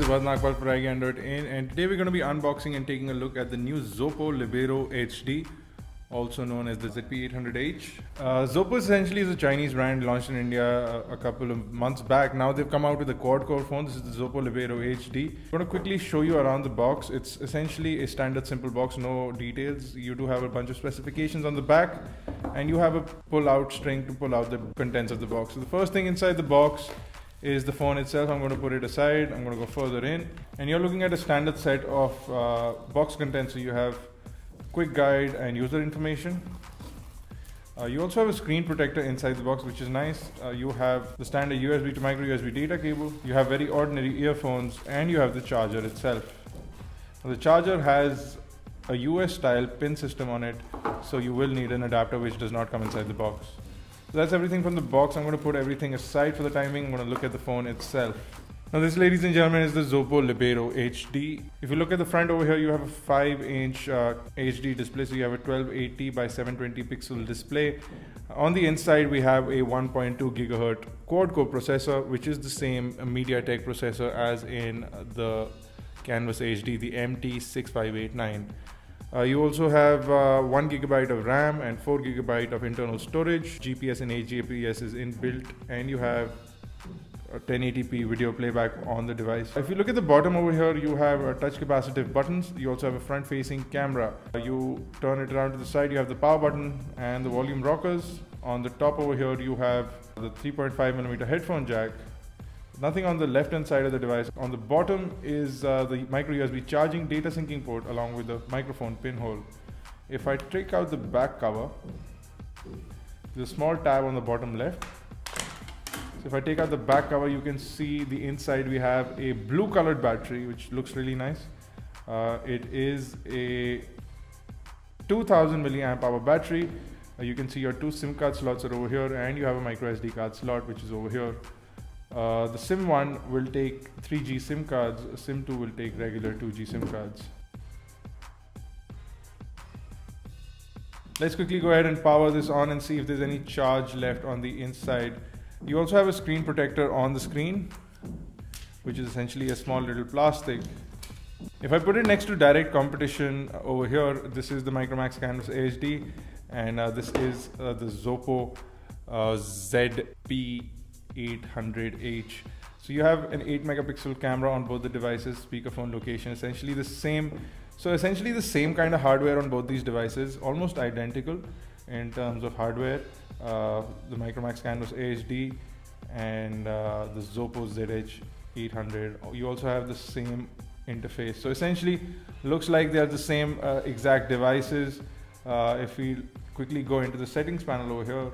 Subhash Nagpal for iGyaan.in, and today we're going to be unboxing and taking a look at the new Zopo Libero HD, also known as the ZP800H. Zopo essentially is a Chinese brand launched in India a couple of months back. Now they've come out with a quad-core phone. This is the Zopo Libero HD. I'm going to quickly show you around the box. It's essentially a standard simple box, no details. You do have a bunch of specifications on the back, and you have a pull-out string to pull out the contents of the box. So the first thing inside the box is the phone itself. I'm going to put it aside. I'm going to go further in, and you're looking at a standard set of box contents. So you have quick guide and user information. You also have a screen protector inside the box, which is nice. You have the standard USB to micro USB data cable. You have very ordinary earphones, and you have the charger itself. Now, the charger has a US style pin system on it, so you will need an adapter which does not come inside the box. So that's everything from the box. I'm going to put everything aside for the time being. I'm going to look at the phone itself. Now this, ladies and gentlemen, is the Zopo Libero HD. If you look at the front over here, you have a 5-inch HD display. So you have a 1280 by 720 pixel display. On the inside, we have a 1.2 gigahertz quad-core processor, which is the same MediaTek processor as in the Canvas HD, the MT6589. You also have 1 gigabyte of RAM and 4 gigabyte of internal storage. GPS and HGPS is inbuilt, and you have 1080p video playback on the device. If you look at the bottom over here, you have touch capacitive buttons. You also have a front facing camera. You turn it around to the side, you have the power button and the volume rockers. On the top over here, you have the 3.5mm headphone jack. Nothing on the left hand side of the device. On the bottom is the micro USB charging data syncing port along with the microphone pinhole. If I take out the back cover, there's a small tab on the bottom left. So if I take out the back cover, you can see the inside we have a blue colored battery, which looks really nice. It is a 2000 milliamp hour battery. You can see your 2 SIM card slots are over here, and you have a micro SD card slot, which is over here. The SIM 1 will take 3G SIM cards, SIM 2 will take regular 2G SIM cards. Let's quickly go ahead and power this on and see if there's any charge left on the inside. You also have a screen protector on the screen, which is essentially a small little plastic. If I put it next to direct competition over here, this is the Micromax Canvas HD, and this is the Zopo ZP800H. So you have an 8 megapixel camera on both the devices, speakerphone location, essentially the same. So essentially the same kind of hardware on both these devices, almost identical in terms of hardware. The Micromax Canvas HD and the Zopo ZH800. You also have the same interface. So essentially looks like they are the same exact devices. If we quickly go into the settings panel over here,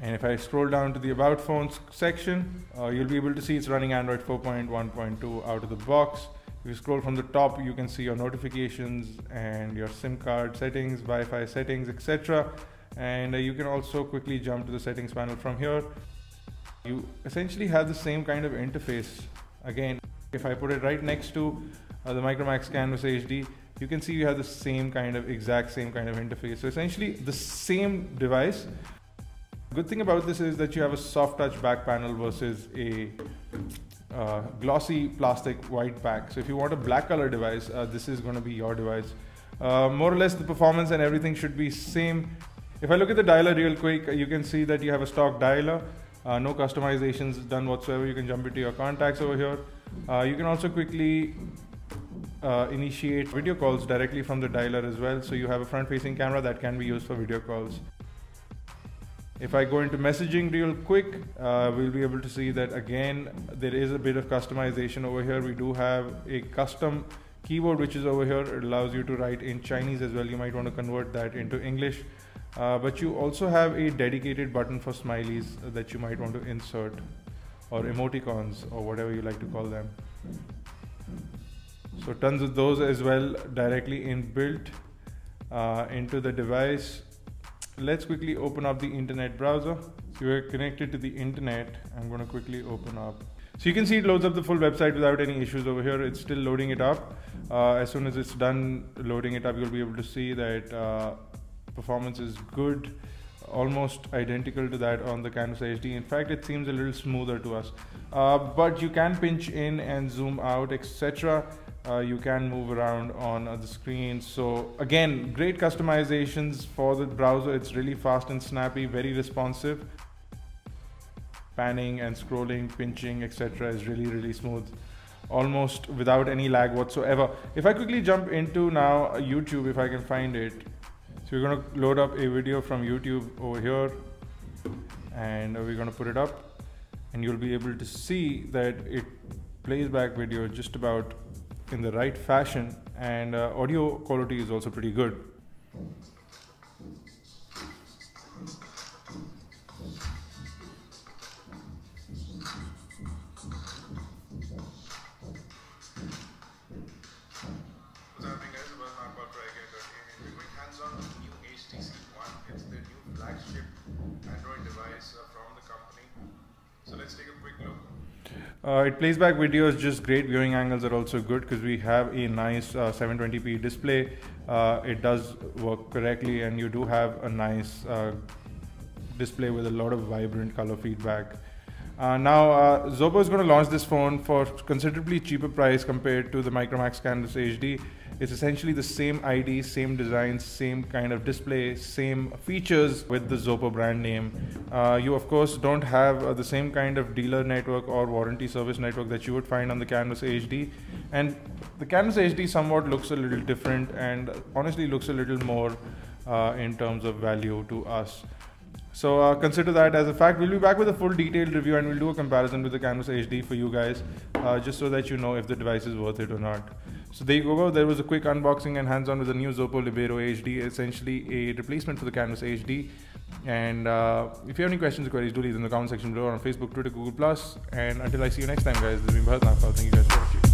and if I scroll down to the About Phones section, you'll be able to see it's running Android 4.1.2 out of the box. If you scroll from the top, you can see your notifications and your SIM card settings, Wi-Fi settings, etc. And you can also quickly jump to the settings panel from here. You essentially have the same kind of interface. Again, if I put it right next to the Micromax Canvas HD, you can see you have the exact same kind of interface. So essentially the same device. Good thing about this is that you have a soft touch back panel versus a glossy plastic white back. So if you want a black color device, this is going to be your device. More or less the performance and everything should be same. If I look at the dialer real quick, you can see that you have a stock dialer, no customizations done whatsoever. You can jump into your contacts over here. You can also quickly initiate video calls directly from the dialer as well. So you have a front facing camera that can be used for video calls. If I go into messaging real quick, we'll be able to see that again, there is a bit of customization over here. We do have a custom keyboard which is over here. It allows you to write in Chinese as well. You might want to convert that into English. But you also have a dedicated button for smileys that you might want to insert, or emoticons, or whatever you like to call them. So tons of those as well directly inbuilt into the device. Let's quickly open up the internet browser. So we're connected to the internet. I'm going to quickly open up. So you can see it loads up the full website without any issues over here. It's still loading it up. As soon as it's done loading it up, you'll be able to see that performance is good, almost identical to that on the Canvas HD. In fact, it seems a little smoother to us. but you can pinch in and zoom out, etc. You can move around on the screen. So again, great customizations for the browser. It's really fast and snappy, very responsive. Panning and scrolling, pinching, etc. is really smooth, almost without any lag whatsoever. If I quickly jump into now YouTube, if I can find it. So we're going to load up a video from YouTube over here, and we're going to put it up, and you'll be able to see that it plays back video just about in the right fashion, and audio quality is also pretty good. What's happening, guys? Well, I'm about to iGyaan.in. We're going hands-on with the new HTC One. It's the new flagship Android device from the company. So let's take a quick look. It plays back videos just great. Viewing angles are also good because we have a nice 720p display. It does work correctly, and you do have a nice display with a lot of vibrant color feedback. Now Zopo is going to launch this phone for considerably cheaper price compared to the Micromax Canvas HD. It's essentially the same ID, same design, same kind of display, same features with the Zopo brand name. You of course don't have the same kind of dealer network or warranty service network that you would find on the Canvas HD. And the Canvas HD somewhat looks a little different, and honestly looks a little more in terms of value to us. So consider that as a fact. We'll be back with a full detailed review, and we'll do a comparison with the Canvas HD for you guys, just so that you know if the device is worth it or not. So there you go. There was a quick unboxing and hands-on with the new Zopo Libero HD, essentially a replacement for the Canvas HD. And if you have any questions or queries, do leave them in the comment section below, or on Facebook, Twitter, Google+. And until I see you next time, guys, this has been Bharat Nagpal. Thank you guys for watching.